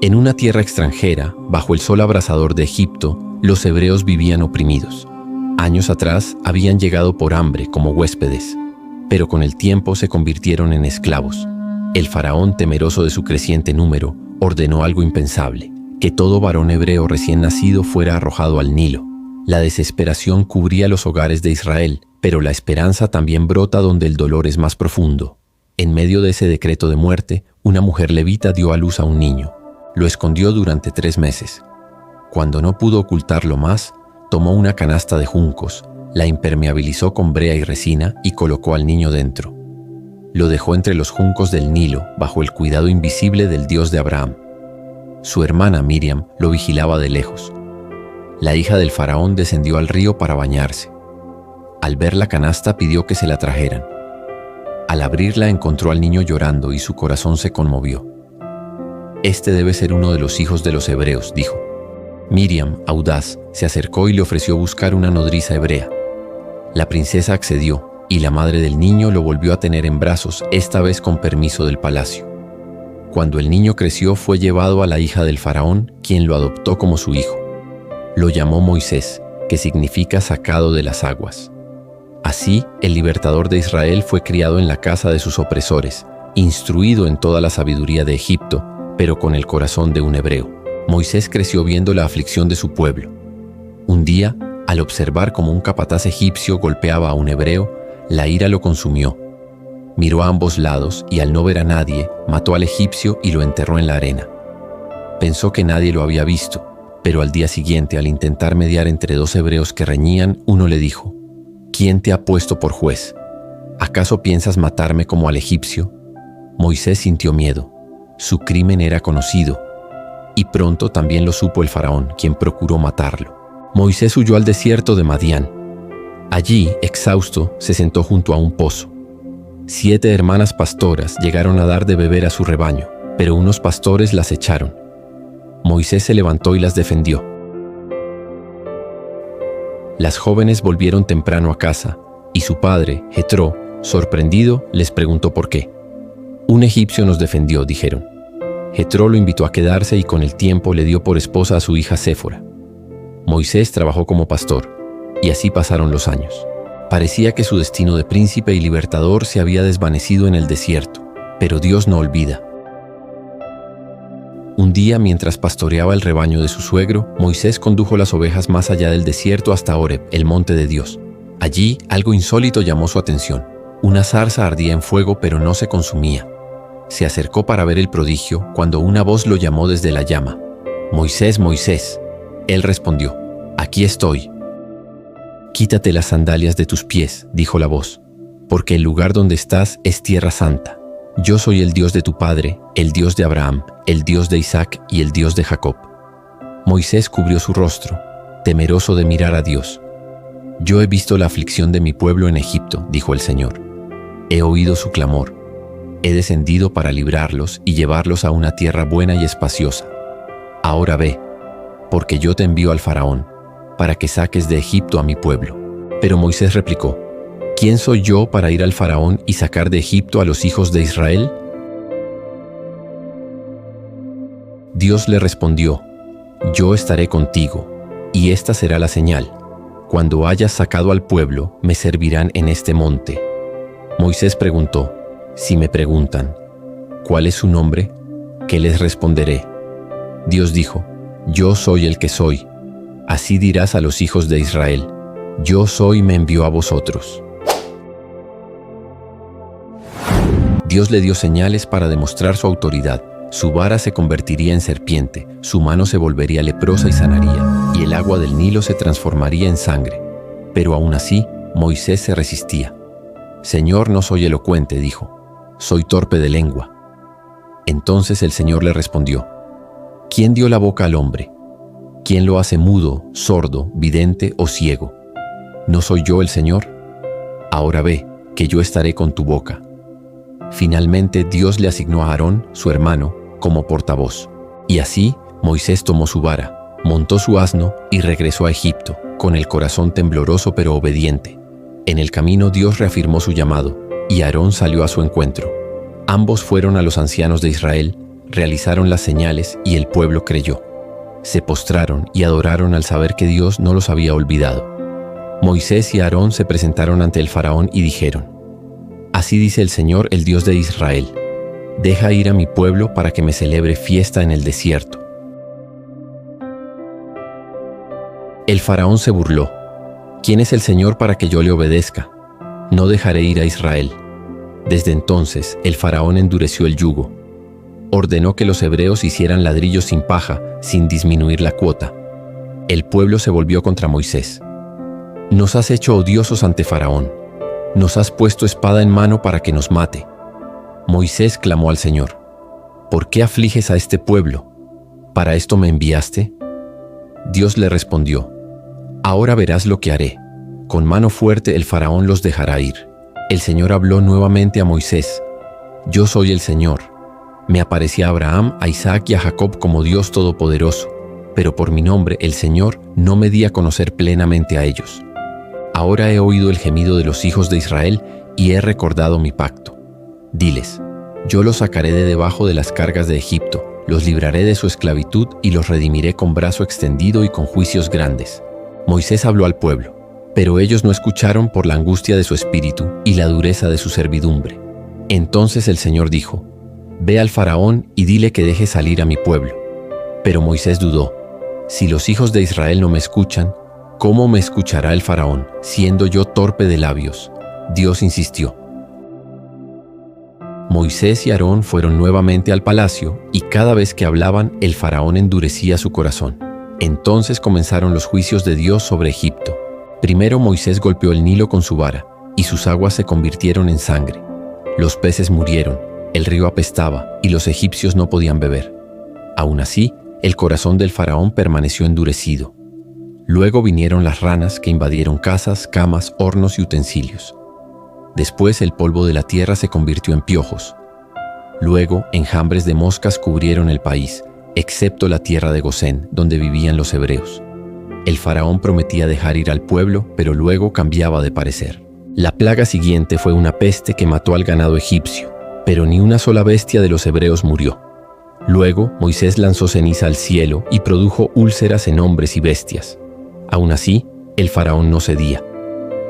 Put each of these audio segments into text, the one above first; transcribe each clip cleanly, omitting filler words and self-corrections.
En una tierra extranjera, bajo el sol abrasador de Egipto, los hebreos vivían oprimidos. Años atrás habían llegado por hambre como huéspedes, pero con el tiempo se convirtieron en esclavos. El faraón, temeroso de su creciente número, ordenó algo impensable: que todo varón hebreo recién nacido fuera arrojado al Nilo. La desesperación cubría los hogares de Israel, pero la esperanza también brota donde el dolor es más profundo. En medio de ese decreto de muerte, una mujer levita dio a luz a un niño. Lo escondió durante 3 meses. Cuando no pudo ocultarlo más, tomó una canasta de juncos, la impermeabilizó con brea y resina y colocó al niño dentro. Lo dejó entre los juncos del Nilo, bajo el cuidado invisible del Dios de Abraham. Su hermana Miriam lo vigilaba de lejos. La hija del faraón descendió al río para bañarse. Al ver la canasta pidió que se la trajeran. Al abrirla encontró al niño llorando y su corazón se conmovió. «Este debe ser uno de los hijos de los hebreos», dijo. Miriam, audaz, se acercó y le ofreció buscar una nodriza hebrea. La princesa accedió y la madre del niño lo volvió a tener en brazos, esta vez con permiso del palacio. Cuando el niño creció, fue llevado a la hija del faraón, quien lo adoptó como su hijo. Lo llamó Moisés, que significa sacado de las aguas. Así, el libertador de Israel fue criado en la casa de sus opresores, instruido en toda la sabiduría de Egipto, pero con el corazón de un hebreo. Moisés creció viendo la aflicción de su pueblo. Un día, al observar cómo un capataz egipcio golpeaba a un hebreo, la ira lo consumió. Miró a ambos lados y al no ver a nadie, mató al egipcio y lo enterró en la arena. Pensó que nadie lo había visto, pero al día siguiente, al intentar mediar entre 2 hebreos que reñían, uno le dijo: «¿Quién te ha puesto por juez? ¿Acaso piensas matarme como al egipcio?» Moisés sintió miedo. Su crimen era conocido, y pronto también lo supo el faraón, quien procuró matarlo. Moisés huyó al desierto de Madián. Allí, exhausto, se sentó junto a un pozo. 7 hermanas pastoras llegaron a dar de beber a su rebaño, pero unos pastores las echaron. Moisés se levantó y las defendió. Las jóvenes volvieron temprano a casa, y su padre, Jetro, sorprendido, les preguntó por qué. «Un egipcio nos defendió», dijeron. Jetro lo invitó a quedarse y con el tiempo le dio por esposa a su hija Séfora. Moisés trabajó como pastor, y así pasaron los años. Parecía que su destino de príncipe y libertador se había desvanecido en el desierto, pero Dios no olvida. Un día, mientras pastoreaba el rebaño de su suegro, Moisés condujo las ovejas más allá del desierto hasta Horeb, el monte de Dios. Allí, algo insólito llamó su atención. Una zarza ardía en fuego, pero no se consumía. Se acercó para ver el prodigio cuando una voz lo llamó desde la llama. «Moisés, Moisés». Él respondió: «Aquí estoy». «Quítate las sandalias de tus pies», dijo la voz, «porque el lugar donde estás es tierra santa. Yo soy el Dios de tu padre, el Dios de Abraham, el Dios de Isaac y el Dios de Jacob». Moisés cubrió su rostro, temeroso de mirar a Dios. «Yo he visto la aflicción de mi pueblo en Egipto», dijo el Señor. «He oído su clamor. He descendido para librarlos y llevarlos a una tierra buena y espaciosa. Ahora ve, porque yo te envío al faraón, para que saques de Egipto a mi pueblo». Pero Moisés replicó: «¿Quién soy yo para ir al faraón y sacar de Egipto a los hijos de Israel?». Dios le respondió: «Yo estaré contigo, y esta será la señal. Cuando hayas sacado al pueblo, me servirán en este monte». Moisés preguntó: «Si me preguntan, ¿cuál es su nombre? ¿Qué les responderé?». Dios dijo: «Yo soy el que soy. Así dirás a los hijos de Israel: Yo soy, me envió a vosotros». Dios le dio señales para demostrar su autoridad. Su vara se convertiría en serpiente, su mano se volvería leprosa y sanaría, y el agua del Nilo se transformaría en sangre. Pero aún así, Moisés se resistía. «Señor, no soy elocuente», dijo. «Soy torpe de lengua». Entonces el Señor le respondió: «¿Quién dio la boca al hombre? ¿Quién lo hace mudo, sordo, vidente o ciego? ¿No soy yo el Señor? Ahora ve, que yo estaré con tu boca». Finalmente Dios le asignó a Aarón, su hermano, como portavoz. Y así Moisés tomó su vara, montó su asno y regresó a Egipto, con el corazón tembloroso pero obediente. En el camino Dios reafirmó su llamado, y Aarón salió a su encuentro. Ambos fueron a los ancianos de Israel, realizaron las señales y el pueblo creyó. Se postraron y adoraron al saber que Dios no los había olvidado. Moisés y Aarón se presentaron ante el faraón y dijeron: Así dice el Señor, el Dios de Israel: Deja ir a mi pueblo para que me celebre fiesta en el desierto. El faraón se burló: ¿Quién es el Señor para que yo le obedezca? No dejaré ir a Israel. Desde entonces el faraón endureció el yugo. Ordenó que los hebreos hicieran ladrillos sin paja, sin disminuir la cuota. El pueblo se volvió contra Moisés. Nos has hecho odiosos ante Faraón. Nos has puesto espada en mano para que nos mate. Moisés clamó al Señor: ¿Por qué afliges a este pueblo? ¿Para esto me enviaste? Dios le respondió: Ahora verás lo que haré. Con mano fuerte el Faraón los dejará ir. El Señor habló nuevamente a Moisés: Yo soy el Señor. Me aparecí a Abraham, a Isaac y a Jacob como Dios Todopoderoso, pero por mi nombre, el Señor, no me di a conocer plenamente a ellos. Ahora he oído el gemido de los hijos de Israel y he recordado mi pacto. Diles: Yo los sacaré de debajo de las cargas de Egipto, los libraré de su esclavitud y los redimiré con brazo extendido y con juicios grandes. Moisés habló al pueblo, pero ellos no escucharon por la angustia de su espíritu y la dureza de su servidumbre. Entonces el Señor dijo: Ve al faraón y dile que deje salir a mi pueblo. Pero Moisés dudó: Si los hijos de Israel no me escuchan, ¿cómo me escuchará el faraón, siendo yo torpe de labios? Dios insistió. Moisés y Aarón fueron nuevamente al palacio, y cada vez que hablaban, el faraón endurecía su corazón. Entonces comenzaron los juicios de Dios sobre Egipto. Primero Moisés golpeó el Nilo con su vara, y sus aguas se convirtieron en sangre. Los peces murieron, el río apestaba, y los egipcios no podían beber. Aún así, el corazón del faraón permaneció endurecido. Luego vinieron las ranas que invadieron casas, camas, hornos y utensilios. Después el polvo de la tierra se convirtió en piojos. Luego enjambres de moscas cubrieron el país, excepto la tierra de Gosén, donde vivían los hebreos. El faraón prometía dejar ir al pueblo, pero luego cambiaba de parecer. La plaga siguiente fue una peste que mató al ganado egipcio, pero ni una sola bestia de los hebreos murió. Luego Moisés lanzó ceniza al cielo y produjo úlceras en hombres y bestias. Aún así, el faraón no cedía.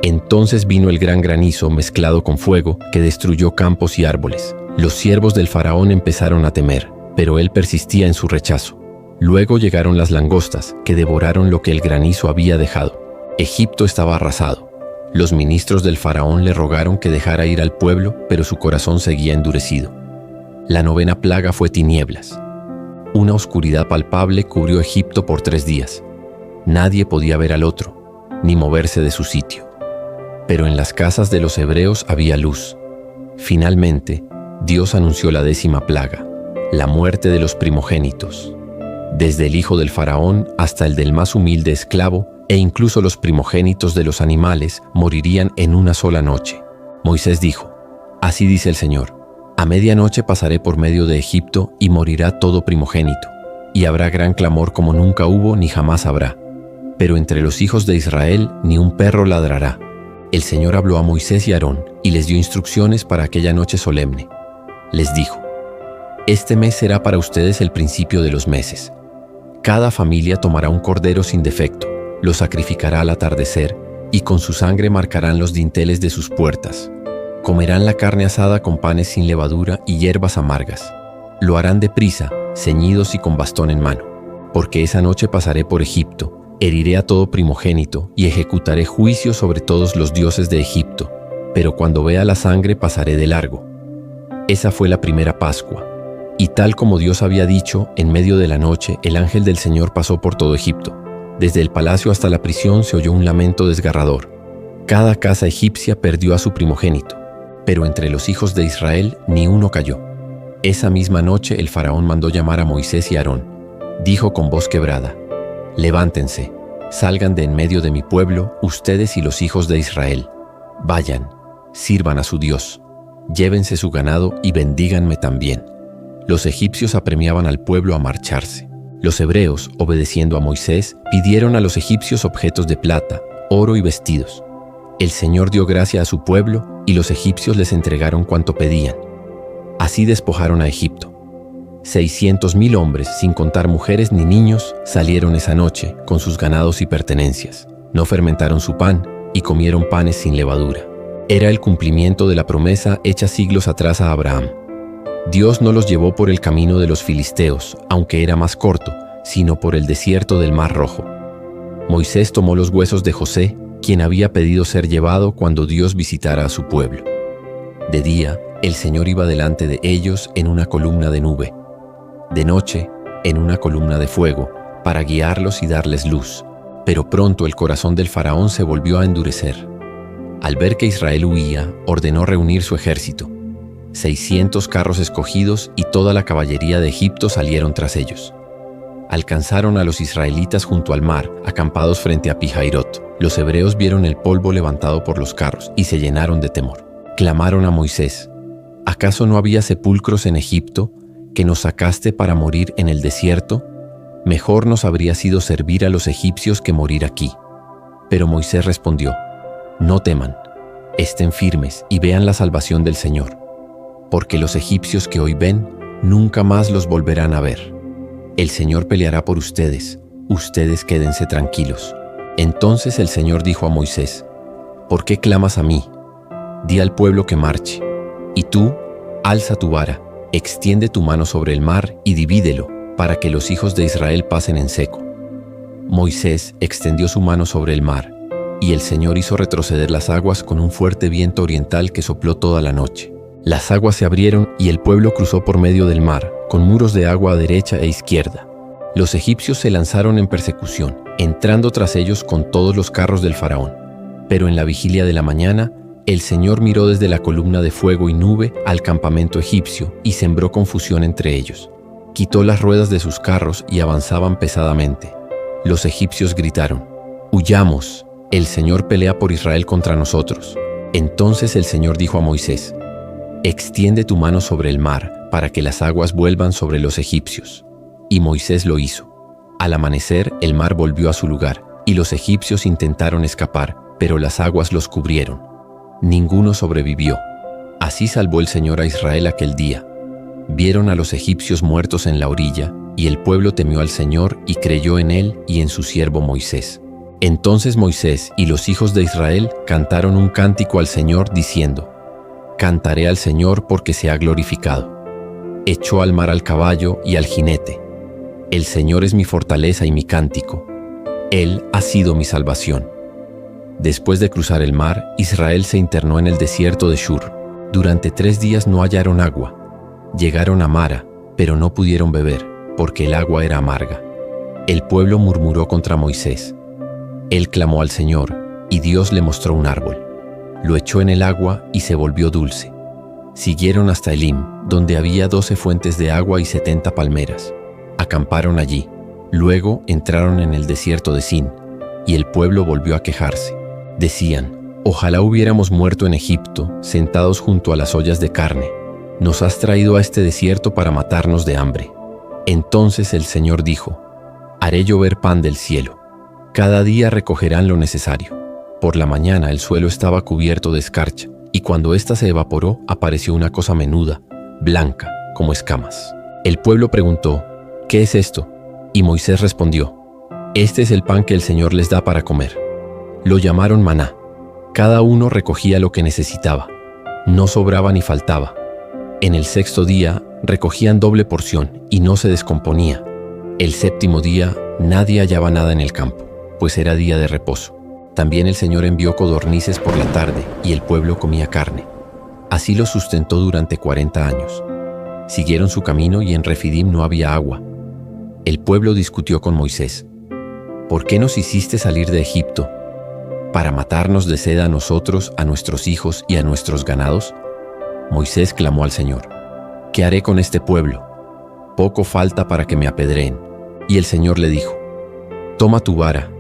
Entonces vino el gran granizo mezclado con fuego que destruyó campos y árboles. Los siervos del faraón empezaron a temer, pero él persistía en su rechazo. Luego llegaron las langostas, que devoraron lo que el granizo había dejado. Egipto estaba arrasado. Los ministros del faraón le rogaron que dejara ir al pueblo, pero su corazón seguía endurecido. La novena plaga fue tinieblas. Una oscuridad palpable cubrió Egipto por 3 días. Nadie podía ver al otro, ni moverse de su sitio. Pero en las casas de los hebreos había luz. Finalmente, Dios anunció la 10ª plaga, la muerte de los primogénitos. Desde el hijo del faraón hasta el del más humilde esclavo, e incluso los primogénitos de los animales morirían en una sola noche. Moisés dijo: Así dice el Señor: A medianoche pasaré por medio de Egipto y morirá todo primogénito, y habrá gran clamor como nunca hubo ni jamás habrá. Pero entre los hijos de Israel ni un perro ladrará. El Señor habló a Moisés y Aarón y les dio instrucciones para aquella noche solemne. Les dijo: Este mes será para ustedes el principio de los meses. Cada familia tomará un cordero sin defecto, lo sacrificará al atardecer y con su sangre marcarán los dinteles de sus puertas. Comerán la carne asada con panes sin levadura y hierbas amargas. Lo harán deprisa, ceñidos y con bastón en mano, porque esa noche pasaré por Egipto, heriré a todo primogénito y ejecutaré juicio sobre todos los dioses de Egipto, pero cuando vea la sangre pasaré de largo. Esa fue la primera Pascua, y tal como Dios había dicho, en medio de la noche el ángel del Señor pasó por todo Egipto. Desde el palacio hasta la prisión se oyó un lamento desgarrador. Cada casa egipcia perdió a su primogénito, pero entre los hijos de Israel ni uno cayó. Esa misma noche el faraón mandó llamar a Moisés y Aarón. Dijo con voz quebrada: Levántense, salgan de en medio de mi pueblo, ustedes y los hijos de Israel. Vayan, sirvan a su Dios, llévense su ganado y bendíganme también. Los egipcios apremiaban al pueblo a marcharse. Los hebreos, obedeciendo a Moisés, pidieron a los egipcios objetos de plata, oro y vestidos. El Señor dio gracia a su pueblo y los egipcios les entregaron cuanto pedían. Así despojaron a Egipto. 600.000 hombres, sin contar mujeres ni niños, salieron esa noche con sus ganados y pertenencias. No fermentaron su pan y comieron panes sin levadura. Era el cumplimiento de la promesa hecha siglos atrás a Abraham. Dios no los llevó por el camino de los filisteos, aunque era más corto, sino por el desierto del Mar Rojo. Moisés tomó los huesos de José, quien había pedido ser llevado cuando Dios visitara a su pueblo. De día, el Señor iba delante de ellos en una columna de nube. De noche, en una columna de fuego, para guiarlos y darles luz. Pero pronto el corazón del faraón se volvió a endurecer. Al ver que Israel huía, ordenó reunir su ejército. 600 carros escogidos y toda la caballería de Egipto salieron tras ellos. Alcanzaron a los israelitas junto al mar, acampados frente a Pi-Hairot. Los hebreos vieron el polvo levantado por los carros y se llenaron de temor. Clamaron a Moisés: ¿acaso no había sepulcros en Egipto, que nos sacaste para morir en el desierto? Mejor nos habría sido servir a los egipcios que morir aquí. Pero Moisés respondió: no teman, estén firmes y vean la salvación del Señor, porque los egipcios que hoy ven, nunca más los volverán a ver. El Señor peleará por ustedes, ustedes quédense tranquilos. Entonces el Señor dijo a Moisés: ¿por qué clamas a mí? Di al pueblo que marche. Y tú, alza tu vara, extiende tu mano sobre el mar y divídelo, para que los hijos de Israel pasen en seco. Moisés extendió su mano sobre el mar, y el Señor hizo retroceder las aguas con un fuerte viento oriental que sopló toda la noche. Las aguas se abrieron y el pueblo cruzó por medio del mar, con muros de agua a derecha e izquierda. Los egipcios se lanzaron en persecución, entrando tras ellos con todos los carros del faraón. Pero en la vigilia de la mañana, el Señor miró desde la columna de fuego y nube al campamento egipcio y sembró confusión entre ellos. Quitó las ruedas de sus carros y avanzaban pesadamente. Los egipcios gritaron: «¡Huyamos! El Señor pelea por Israel contra nosotros». Entonces el Señor dijo a Moisés: «Extiende tu mano sobre el mar, para que las aguas vuelvan sobre los egipcios». Y Moisés lo hizo. Al amanecer, el mar volvió a su lugar, y los egipcios intentaron escapar, pero las aguas los cubrieron. Ninguno sobrevivió. Así salvó el Señor a Israel aquel día. Vieron a los egipcios muertos en la orilla, y el pueblo temió al Señor y creyó en él y en su siervo Moisés. Entonces Moisés y los hijos de Israel cantaron un cántico al Señor diciendo: «Cantaré al Señor porque se ha glorificado. Echó al mar al caballo y al jinete. El Señor es mi fortaleza y mi cántico. Él ha sido mi salvación». Después de cruzar el mar, Israel se internó en el desierto de Shur. Durante 3 días no hallaron agua. Llegaron a Mara, pero no pudieron beber, porque el agua era amarga. El pueblo murmuró contra Moisés. Él clamó al Señor, y Dios le mostró un árbol. Lo echó en el agua y se volvió dulce. Siguieron hasta Elim, donde había 12 fuentes de agua y 70 palmeras. Acamparon allí. Luego entraron en el desierto de Sin, y el pueblo volvió a quejarse. Decían: «Ojalá hubiéramos muerto en Egipto, sentados junto a las ollas de carne. Nos has traído a este desierto para matarnos de hambre». Entonces el Señor dijo: «Haré llover pan del cielo. Cada día recogerán lo necesario». Por la mañana el suelo estaba cubierto de escarcha, y cuando ésta se evaporó, apareció una cosa menuda, blanca, como escamas. El pueblo preguntó: «¿Qué es esto?». Y Moisés respondió: «Este es el pan que el Señor les da para comer». Lo llamaron maná. Cada uno recogía lo que necesitaba. No sobraba ni faltaba. En el 6º día recogían doble porción y no se descomponía. El 7º día nadie hallaba nada en el campo, pues era día de reposo. También el Señor envió codornices por la tarde y el pueblo comía carne. Así los sustentó durante 40 años. Siguieron su camino y en Refidim no había agua. El pueblo discutió con Moisés: «¿Por qué nos hiciste salir de Egipto? ¿Para matarnos de sed a nosotros, a nuestros hijos y a nuestros ganados?». Moisés clamó al Señor: «¿Qué haré con este pueblo? Poco falta para que me apedreen». Y el Señor le dijo: «Toma tu vara,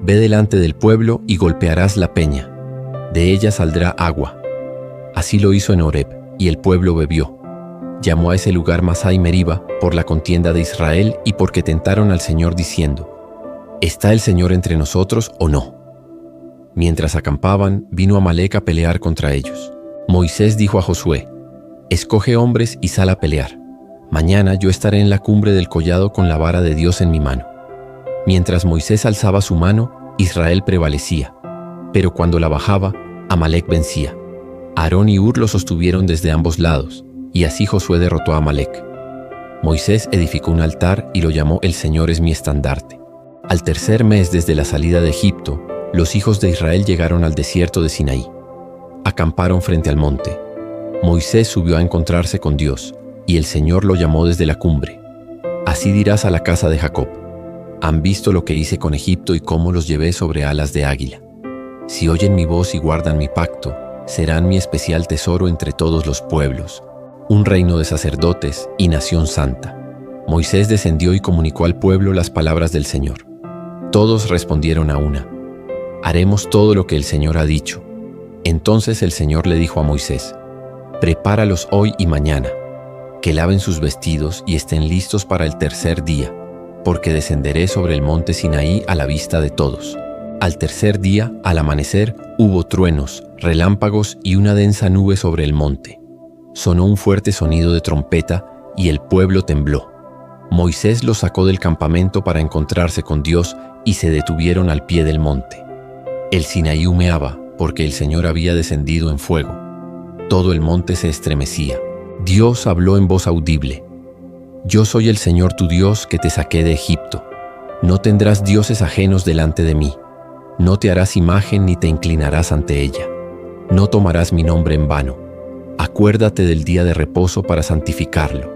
ve delante del pueblo y golpearás la peña. De ella saldrá agua». Así lo hizo en Horeb, y el pueblo bebió. Llamó a ese lugar Masá y Meriba por la contienda de Israel y porque tentaron al Señor diciendo: «¿Está el Señor entre nosotros o no?». Mientras acampaban, vino Amalec a pelear contra ellos. Moisés dijo a Josué: «Escoge hombres y sal a pelear». Mañana yo estaré en la cumbre del collado con la vara de Dios en mi mano. Mientras Moisés alzaba su mano, Israel prevalecía, pero cuando la bajaba, Amalec vencía. Aarón y Hur lo sostuvieron desde ambos lados, y así Josué derrotó a Amalec. Moisés edificó un altar y lo llamó El Señor es mi estandarte. Al tercer mes desde la salida de Egipto, los hijos de Israel llegaron al desierto de Sinaí. Acamparon frente al monte. Moisés subió a encontrarse con Dios, y el Señor lo llamó desde la cumbre. Así dirás a la casa de Jacob: han visto lo que hice con Egipto y cómo los llevé sobre alas de águila. Si oyen mi voz y guardan mi pacto, serán mi especial tesoro entre todos los pueblos, un reino de sacerdotes y nación santa. Moisés descendió y comunicó al pueblo las palabras del Señor. Todos respondieron a una: haremos todo lo que el Señor ha dicho. Entonces el Señor le dijo a Moisés: prepáralos hoy y mañana, que laven sus vestidos y estén listos para el tercer día, porque descenderé sobre el monte Sinaí a la vista de todos. Al tercer día, al amanecer, hubo truenos, relámpagos y una densa nube sobre el monte. Sonó un fuerte sonido de trompeta y el pueblo tembló. Moisés los sacó del campamento para encontrarse con Dios y se detuvieron al pie del monte. El Sinaí humeaba porque el Señor había descendido en fuego. Todo el monte se estremecía. Dios habló en voz audible: yo soy el Señor tu Dios que te saqué de Egipto. No tendrás dioses ajenos delante de mí. No te harás imagen ni te inclinarás ante ella. No tomarás mi nombre en vano. Acuérdate del día de reposo para santificarlo.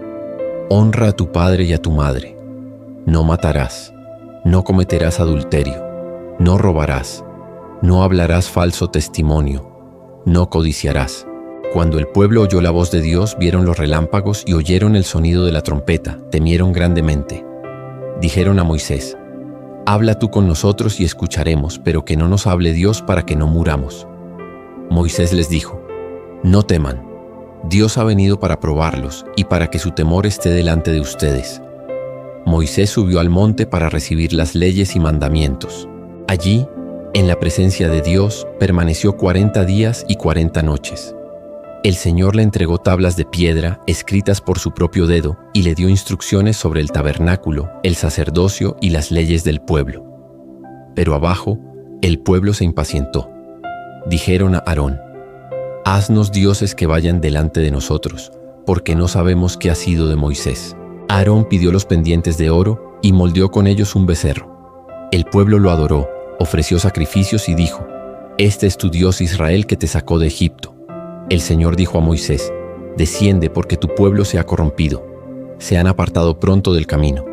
Honra a tu padre y a tu madre. No matarás. No cometerás adulterio. No robarás. No hablarás falso testimonio. No codiciarás. Cuando el pueblo oyó la voz de Dios, vieron los relámpagos y oyeron el sonido de la trompeta, temieron grandemente. Dijeron a Moisés: habla tú con nosotros y escucharemos, pero que no nos hable Dios para que no muramos. Moisés les dijo: no teman. Dios ha venido para probarlos y para que su temor esté delante de ustedes. Moisés subió al monte para recibir las leyes y mandamientos. Allí, en la presencia de Dios, permaneció 40 días y 40 noches. El Señor le entregó tablas de piedra escritas por su propio dedo y le dio instrucciones sobre el tabernáculo, el sacerdocio y las leyes del pueblo. Pero abajo, el pueblo se impacientó. Dijeron a Aarón: haznos dioses que vayan delante de nosotros, porque no sabemos qué ha sido de Moisés. Aarón pidió los pendientes de oro y moldeó con ellos un becerro. El pueblo lo adoró, ofreció sacrificios y dijo: este es tu Dios Israel que te sacó de Egipto. El Señor dijo a Moisés: desciende porque tu pueblo se ha corrompido. Se han apartado pronto del camino.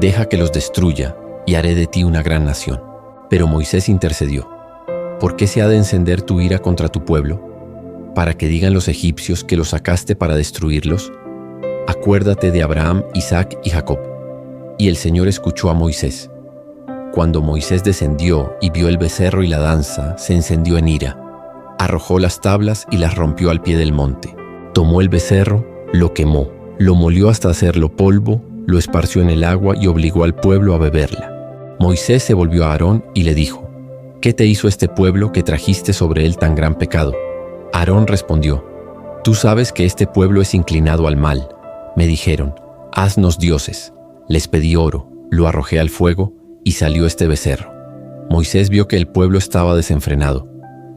Deja que los destruya y haré de ti una gran nación. Pero Moisés intercedió: ¿por qué se ha de encender tu ira contra tu pueblo? ¿Para que digan los egipcios que los sacaste para destruirlos? Acuérdate de Abraham, Isaac y Jacob. Y el Señor escuchó a Moisés. Cuando Moisés descendió y vio el becerro y la danza, se encendió en ira. Arrojó las tablas y las rompió al pie del monte. Tomó el becerro, lo quemó, lo molió hasta hacerlo polvo, lo esparció en el agua y obligó al pueblo a beberla. Moisés se volvió a Aarón y le dijo: ¿qué te hizo este pueblo que trajiste sobre él tan gran pecado? Aarón respondió: tú sabes que este pueblo es inclinado al mal. Me dijeron: haznos dioses. Les pedí oro, lo arrojé al fuego y salió este becerro. Moisés vio que el pueblo estaba desenfrenado.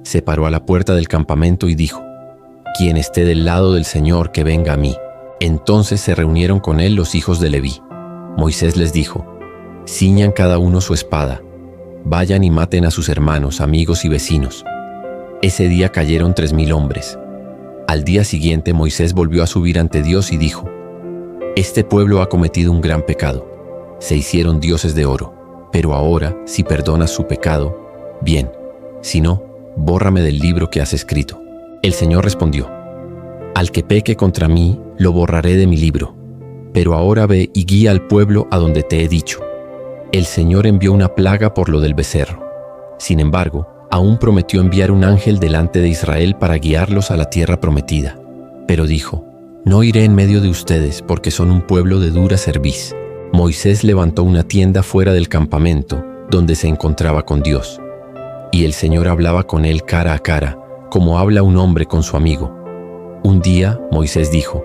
Se paró a la puerta del campamento y dijo: quien esté del lado del Señor, que venga a mí. Entonces se reunieron con él los hijos de Leví. Moisés les dijo: ciñan cada uno su espada. Vayan y maten a sus hermanos, amigos y vecinos. Ese día cayeron 3000 hombres. Al día siguiente Moisés volvió a subir ante Dios y dijo: este pueblo ha cometido un gran pecado. Se hicieron dioses de oro. Pero ahora, si perdonas su pecado, bien. Si no, bórrame del libro que has escrito. El Señor respondió: al que peque contra mí, lo borraré de mi libro. Pero ahora ve y guía al pueblo a donde te he dicho. El Señor envió una plaga por lo del becerro. Sin embargo, aún prometió enviar un ángel delante de Israel para guiarlos a la tierra prometida. Pero dijo: no iré en medio de ustedes porque son un pueblo de dura cerviz. Moisés levantó una tienda fuera del campamento donde se encontraba con Dios. Y el Señor hablaba con él cara a cara, como habla un hombre con su amigo. Un día Moisés dijo: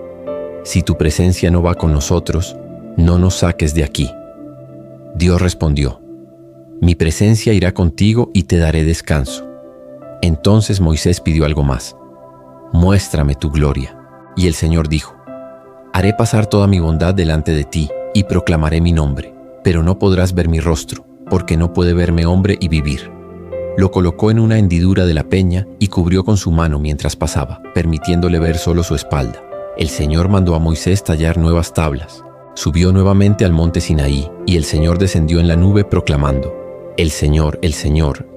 si tu presencia no va con nosotros, no nos saques de aquí. Dios respondió: mi presencia irá contigo y te daré descanso. Entonces Moisés pidió algo más: muéstrame tu gloria. Y el Señor dijo: haré pasar toda mi bondad delante de ti y proclamaré mi nombre, pero no podrás ver mi rostro, porque no puede verme hombre y vivir. Lo colocó en una hendidura de la peña y cubrió con su mano mientras pasaba, permitiéndole ver solo su espalda. El Señor mandó a Moisés tallar nuevas tablas. Subió nuevamente al monte Sinaí, y el Señor descendió en la nube proclamando: el Señor,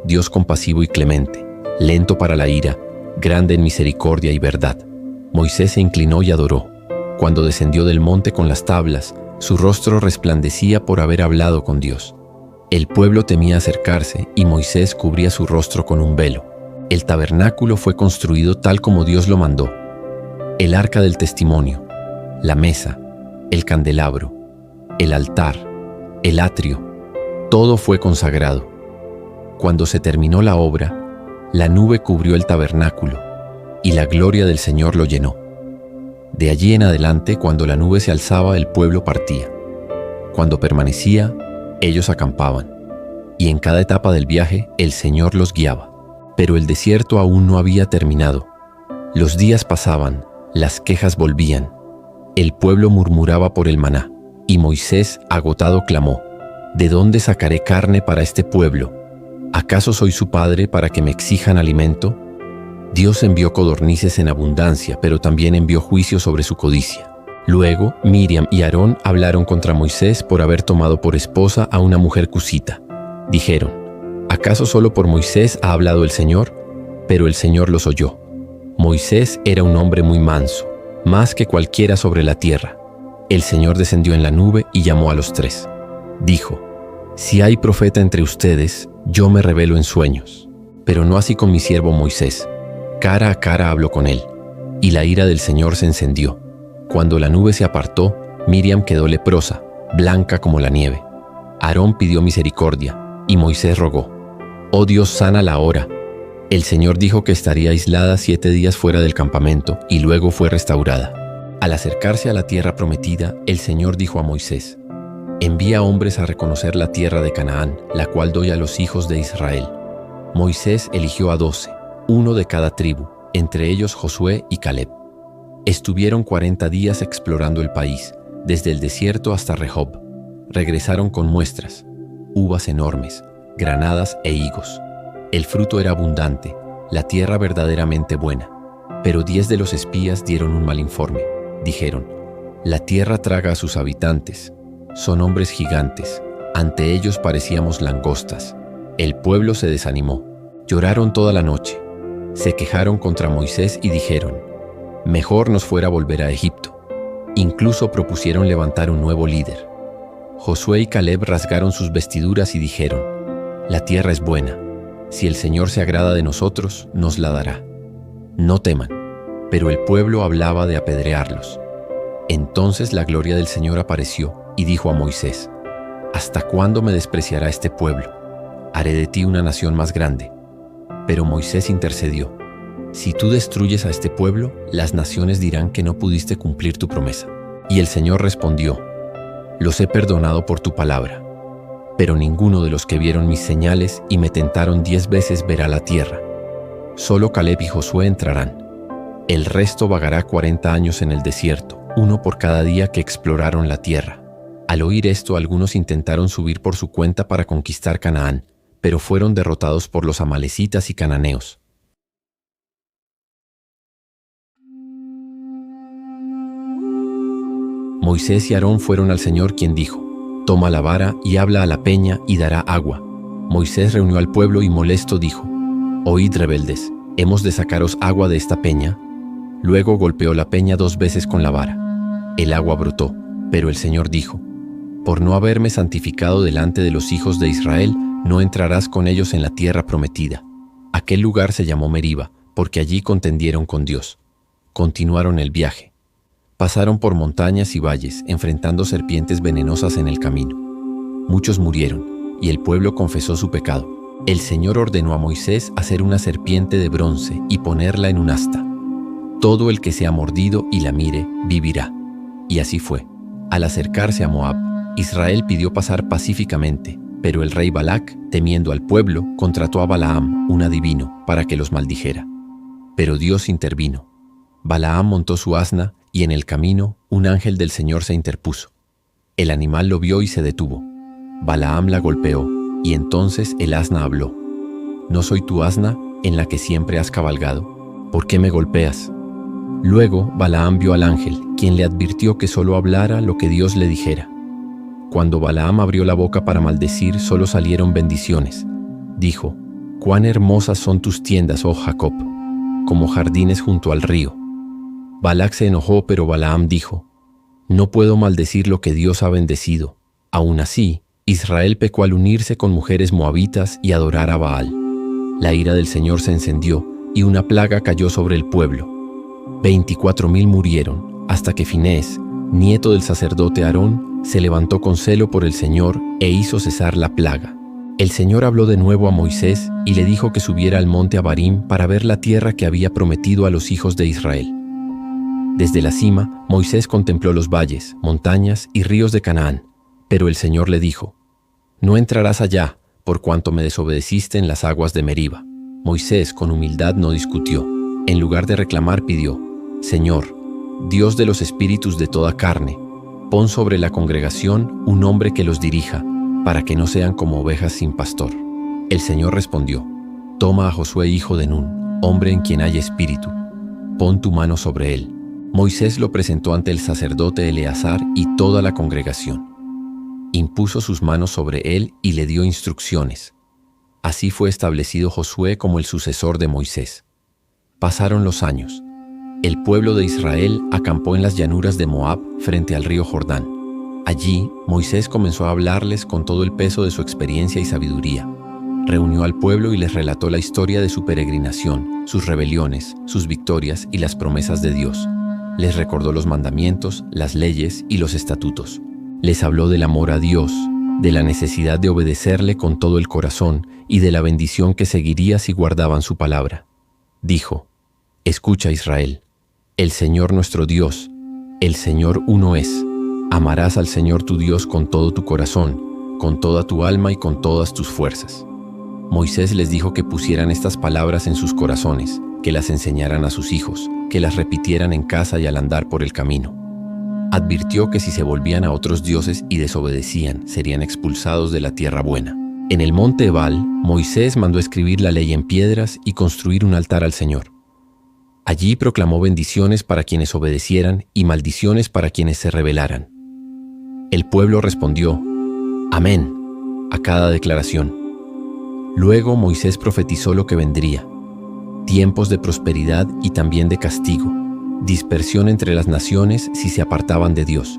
Dios compasivo y clemente, lento para la ira, grande en misericordia y verdad. Moisés se inclinó y adoró. Cuando descendió del monte con las tablas, su rostro resplandecía por haber hablado con Dios. El pueblo temía acercarse y Moisés cubría su rostro con un velo. El tabernáculo fue construido tal como Dios lo mandó. El arca del testimonio, la mesa, el candelabro, el altar, el atrio, todo fue consagrado. Cuando se terminó la obra, la nube cubrió el tabernáculo y la gloria del Señor lo llenó. De allí en adelante, cuando la nube se alzaba, el pueblo partía. Cuando permanecía, ellos acampaban. Y en cada etapa del viaje, el Señor los guiaba. Pero el desierto aún no había terminado. Los días pasaban, las quejas volvían. El pueblo murmuraba por el maná, y Moisés, agotado, clamó: ¿de dónde sacaré carne para este pueblo? ¿Acaso soy su padre para que me exijan alimento? Dios envió codornices en abundancia, pero también envió juicio sobre su codicia. Luego, Miriam y Aarón hablaron contra Moisés por haber tomado por esposa a una mujer cusita. Dijeron: ¿acaso solo por Moisés ha hablado el Señor? Pero el Señor los oyó. Moisés era un hombre muy manso, más que cualquiera sobre la tierra. El Señor descendió en la nube y llamó a los tres. Dijo: si hay profeta entre ustedes, yo me revelo en sueños, pero no así con mi siervo Moisés. Cara a cara habló con él, y la ira del Señor se encendió. Cuando la nube se apartó, Miriam quedó leprosa, blanca como la nieve. Aarón pidió misericordia, y Moisés rogó: oh Dios, sánala ahora. El Señor dijo que estaría aislada 7 días fuera del campamento, y luego fue restaurada. Al acercarse a la tierra prometida, el Señor dijo a Moisés: envía hombres a reconocer la tierra de Canaán, la cual doy a los hijos de Israel. Moisés eligió a 12, uno de cada tribu, entre ellos Josué y Caleb. Estuvieron 40 días explorando el país, desde el desierto hasta Rehob. Regresaron con muestras: uvas enormes, granadas e higos. El fruto era abundante, la tierra verdaderamente buena. Pero 10 de los espías dieron un mal informe. Dijeron: la tierra traga a sus habitantes. Son hombres gigantes. Ante ellos parecíamos langostas. El pueblo se desanimó. Lloraron toda la noche. Se quejaron contra Moisés y dijeron: mejor nos fuera volver a Egipto. Incluso propusieron levantar un nuevo líder. Josué y Caleb rasgaron sus vestiduras y dijeron: la tierra es buena. Si el Señor se agrada de nosotros, nos la dará. No teman. Pero el pueblo hablaba de apedrearlos. Entonces la gloria del Señor apareció y dijo a Moisés: ¿hasta cuándo me despreciará este pueblo? Haré de ti una nación más grande. Pero Moisés intercedió: si tú destruyes a este pueblo, las naciones dirán que no pudiste cumplir tu promesa. Y el Señor respondió: los he perdonado por tu palabra. Pero ninguno de los que vieron mis señales y me tentaron 10 veces verá la tierra. Solo Caleb y Josué entrarán. El resto vagará 40 años en el desierto, uno por cada día que exploraron la tierra. Al oír esto, algunos intentaron subir por su cuenta para conquistar Canaán, pero fueron derrotados por los amalecitas y cananeos. Moisés y Aarón fueron al Señor, quien dijo: toma la vara y habla a la peña y dará agua. Moisés reunió al pueblo y molesto dijo: oíd, rebeldes, ¿hemos de sacaros agua de esta peña? Luego golpeó la peña 2 veces con la vara. El agua brotó, pero el Señor dijo: por no haberme santificado delante de los hijos de Israel, no entrarás con ellos en la tierra prometida. Aquel lugar se llamó Meriba, porque allí contendieron con Dios. Continuaron el viaje. Pasaron por montañas y valles, enfrentando serpientes venenosas en el camino. Muchos murieron, y el pueblo confesó su pecado. El Señor ordenó a Moisés hacer una serpiente de bronce y ponerla en un asta. Todo el que sea mordido y la mire, vivirá. Y así fue. Al acercarse a Moab, Israel pidió pasar pacíficamente, pero el rey Balac, temiendo al pueblo, contrató a Balaam, un adivino, para que los maldijera. Pero Dios intervino. Balaam montó su asna, y en el camino un ángel del Señor se interpuso. El animal lo vio y se detuvo. Balaam la golpeó, y entonces el asna habló. ¿No soy tu asna, en la que siempre has cabalgado? ¿Por qué me golpeas? Luego Balaam vio al ángel, quien le advirtió que solo hablara lo que Dios le dijera. Cuando Balaam abrió la boca para maldecir, solo salieron bendiciones. Dijo: «Cuán hermosas son tus tiendas, oh Jacob, como jardines junto al río». Balac se enojó, pero Balaam dijo: «No puedo maldecir lo que Dios ha bendecido». Aún así, Israel pecó al unirse con mujeres moabitas y adorar a Baal. La ira del Señor se encendió y una plaga cayó sobre el pueblo. 24,000 murieron, hasta que Finés, nieto del sacerdote Aarón, se levantó con celo por el Señor e hizo cesar la plaga. El Señor habló de nuevo a Moisés y le dijo que subiera al monte Abarim para ver la tierra que había prometido a los hijos de Israel. Desde la cima, Moisés contempló los valles, montañas y ríos de Canaán, pero el Señor le dijo: «No entrarás allá, por cuanto me desobedeciste en las aguas de Meriba». Moisés con humildad no discutió. En lugar de reclamar, pidió: «Señor, Dios de los espíritus de toda carne, pon sobre la congregación un hombre que los dirija, para que no sean como ovejas sin pastor». El Señor respondió: «Toma a Josué hijo de Nun, hombre en quien hay espíritu. Pon tu mano sobre él». Moisés lo presentó ante el sacerdote Eleazar y toda la congregación. Impuso sus manos sobre él y le dio instrucciones. Así fue establecido Josué como el sucesor de Moisés. Pasaron los años. El pueblo de Israel acampó en las llanuras de Moab frente al río Jordán. Allí, Moisés comenzó a hablarles con todo el peso de su experiencia y sabiduría. Reunió al pueblo y les relató la historia de su peregrinación, sus rebeliones, sus victorias y las promesas de Dios. Les recordó los mandamientos, las leyes y los estatutos. Les habló del amor a Dios, de la necesidad de obedecerle con todo el corazón y de la bendición que seguiría si guardaban su palabra. Dijo: «Escucha, Israel, el Señor nuestro Dios, el Señor uno es. Amarás al Señor tu Dios con todo tu corazón, con toda tu alma y con todas tus fuerzas». Moisés les dijo que pusieran estas palabras en sus corazones, que las enseñaran a sus hijos, que las repitieran en casa y al andar por el camino. Advirtió que si se volvían a otros dioses y desobedecían, serían expulsados de la tierra buena. En el monte Ebal, Moisés mandó escribir la ley en piedras y construir un altar al Señor. Allí proclamó bendiciones para quienes obedecieran y maldiciones para quienes se rebelaran. El pueblo respondió: «Amén», a cada declaración. Luego Moisés profetizó lo que vendría: tiempos de prosperidad y también de castigo, dispersión entre las naciones si se apartaban de Dios.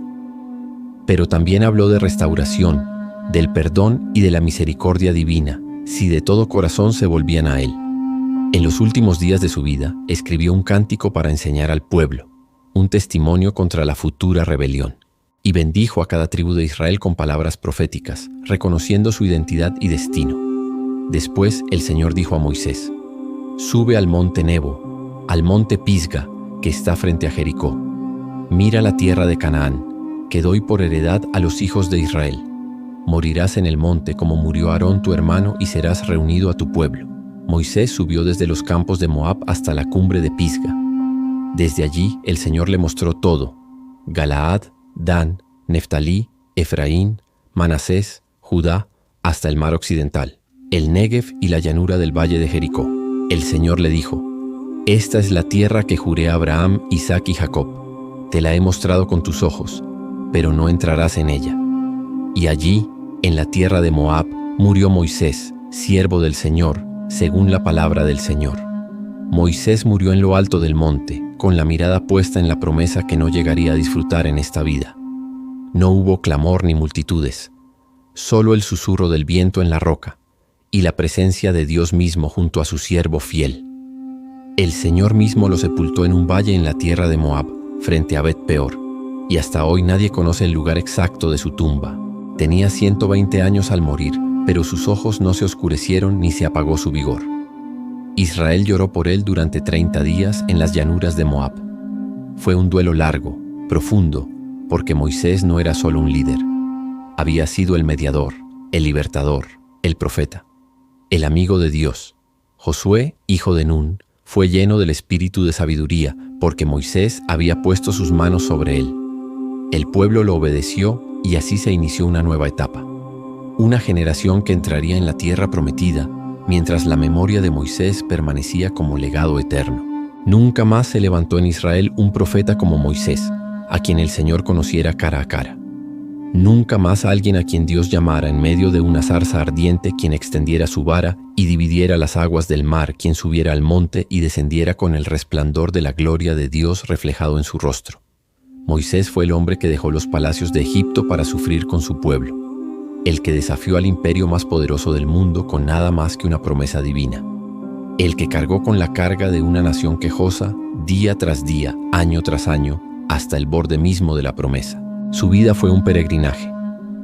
Pero también habló de restauración, del perdón y de la misericordia divina, si de todo corazón se volvían a Él. En los últimos días de su vida, escribió un cántico para enseñar al pueblo, un testimonio contra la futura rebelión, y bendijo a cada tribu de Israel con palabras proféticas, reconociendo su identidad y destino. Después el Señor dijo a Moisés: «Sube al monte Nebo, al monte Pisga, que está frente a Jericó. Mira la tierra de Canaán, que doy por heredad a los hijos de Israel. Morirás en el monte como murió Aarón tu hermano y serás reunido a tu pueblo». Moisés subió desde los campos de Moab hasta la cumbre de Pisga. Desde allí el Señor le mostró todo: Galaad, Dan, Neftalí, Efraín, Manasés, Judá, hasta el mar occidental, el Negev y la llanura del valle de Jericó. El Señor le dijo: «Esta es la tierra que juré a Abraham, Isaac y Jacob. Te la he mostrado con tus ojos, pero no entrarás en ella». Y allí, en la tierra de Moab, murió Moisés, siervo del Señor, según la palabra del Señor. Moisés murió en lo alto del monte, con la mirada puesta en la promesa que no llegaría a disfrutar en esta vida. No hubo clamor ni multitudes, solo el susurro del viento en la roca y la presencia de Dios mismo junto a su siervo fiel. El Señor mismo lo sepultó en un valle en la tierra de Moab, frente a Bet-peor, y hasta hoy nadie conoce el lugar exacto de su tumba. Tenía 120 años al morir, pero sus ojos no se oscurecieron ni se apagó su vigor. Israel lloró por él durante 30 días en las llanuras de Moab. Fue un duelo largo, profundo, porque Moisés no era solo un líder. Había sido el mediador, el libertador, el profeta, el amigo de Dios. Josué, hijo de Nun, fue lleno del espíritu de sabiduría, porque Moisés había puesto sus manos sobre él. El pueblo lo obedeció y así se inició una nueva etapa. Una generación que entraría en la tierra prometida, mientras la memoria de Moisés permanecía como legado eterno. Nunca más se levantó en Israel un profeta como Moisés, a quien el Señor conociera cara a cara. Nunca más alguien a quien Dios llamara en medio de una zarza ardiente, quien extendiera su vara y dividiera las aguas del mar, quien subiera al monte y descendiera con el resplandor de la gloria de Dios reflejado en su rostro. Moisés fue el hombre que dejó los palacios de Egipto para sufrir con su pueblo, el que desafió al imperio más poderoso del mundo con nada más que una promesa divina, el que cargó con la carga de una nación quejosa día tras día, año tras año, hasta el borde mismo de la promesa. Su vida fue un peregrinaje,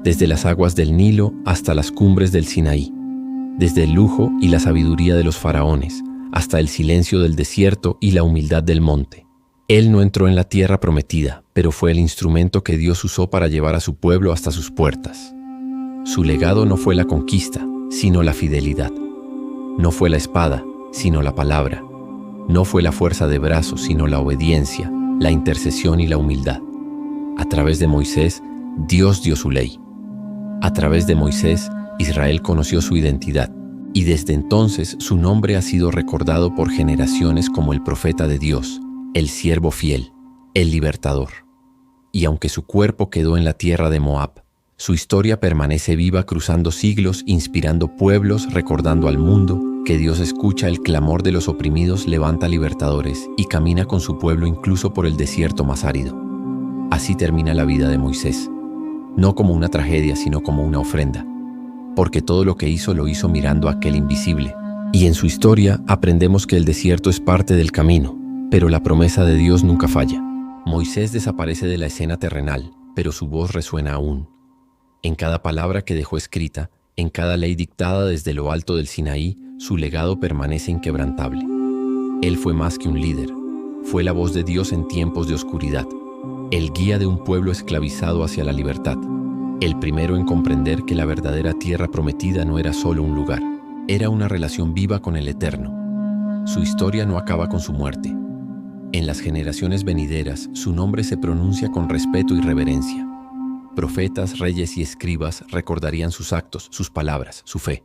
desde las aguas del Nilo hasta las cumbres del Sinaí, desde el lujo y la sabiduría de los faraones, hasta el silencio del desierto y la humildad del monte. Él no entró en la tierra prometida, pero fue el instrumento que Dios usó para llevar a su pueblo hasta sus puertas. Su legado no fue la conquista, sino la fidelidad. No fue la espada, sino la palabra. No fue la fuerza de brazos, sino la obediencia, la intercesión y la humildad. A través de Moisés, Dios dio su ley. A través de Moisés, Israel conoció su identidad, y desde entonces su nombre ha sido recordado por generaciones como el profeta de Dios, el siervo fiel, el libertador. Y aunque su cuerpo quedó en la tierra de Moab, su historia permanece viva cruzando siglos, inspirando pueblos, recordando al mundo que Dios escucha el clamor de los oprimidos, levanta libertadores y camina con su pueblo incluso por el desierto más árido. Así termina la vida de Moisés, no como una tragedia, sino como una ofrenda, porque todo lo que hizo lo hizo mirando a aquel invisible. Y en su historia aprendemos que el desierto es parte del camino, pero la promesa de Dios nunca falla. Moisés desaparece de la escena terrenal, pero su voz resuena aún. En cada palabra que dejó escrita, en cada ley dictada desde lo alto del Sinaí, su legado permanece inquebrantable. Él fue más que un líder, fue la voz de Dios en tiempos de oscuridad, el guía de un pueblo esclavizado hacia la libertad, el primero en comprender que la verdadera tierra prometida no era solo un lugar, era una relación viva con el Eterno. Su historia no acaba con su muerte. En las generaciones venideras, su nombre se pronuncia con respeto y reverencia. Profetas, reyes y escribas recordarían sus actos, sus palabras, su fe.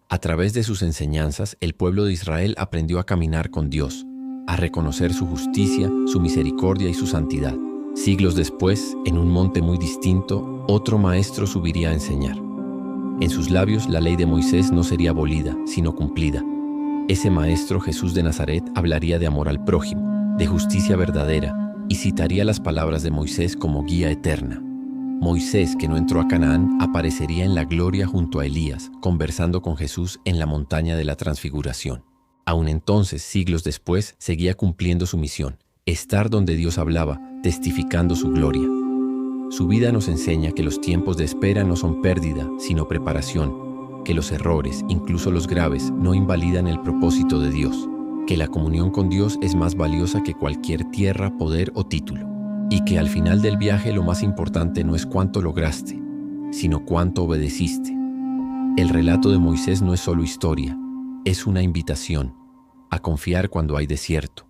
A través de sus enseñanzas, el pueblo de Israel aprendió a caminar con Dios, a reconocer su justicia, su misericordia y su santidad. Siglos después, en un monte muy distinto, otro maestro subiría a enseñar. En sus labios la ley de Moisés no sería abolida, sino cumplida. Ese maestro, Jesús de Nazaret, hablaría de amor al prójimo, de justicia verdadera, y citaría las palabras de Moisés como guía eterna. Moisés, que no entró a Canaán, aparecería en la gloria junto a Elías, conversando con Jesús en la montaña de la Transfiguración. Aún entonces, siglos después, seguía cumpliendo su misión, estar donde Dios hablaba, testificando su gloria. Su vida nos enseña que los tiempos de espera no son pérdida, sino preparación, que los errores, incluso los graves, no invalidan el propósito de Dios, que la comunión con Dios es más valiosa que cualquier tierra, poder o título, y que al final del viaje lo más importante no es cuánto lograste, sino cuánto obedeciste. El relato de Moisés no es solo historia, es una invitación a confiar cuando hay desierto,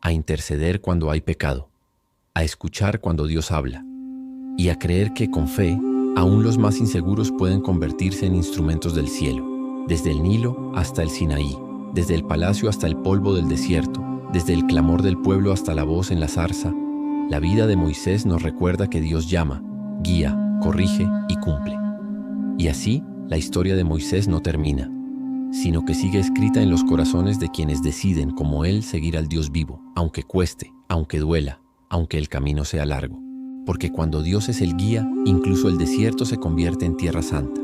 a interceder cuando hay pecado, a escuchar cuando Dios habla, y a creer que con fe, aún los más inseguros pueden convertirse en instrumentos del cielo, desde el Nilo hasta el Sinaí, desde el palacio hasta el polvo del desierto, desde el clamor del pueblo hasta la voz en la zarza. La vida de Moisés nos recuerda que Dios llama, guía, corrige y cumple. Y así, la historia de Moisés no termina, sino que sigue escrita en los corazones de quienes deciden, como él, seguir al Dios vivo, aunque cueste, aunque duela, aunque el camino sea largo. Porque cuando Dios es el guía, incluso el desierto se convierte en tierra santa.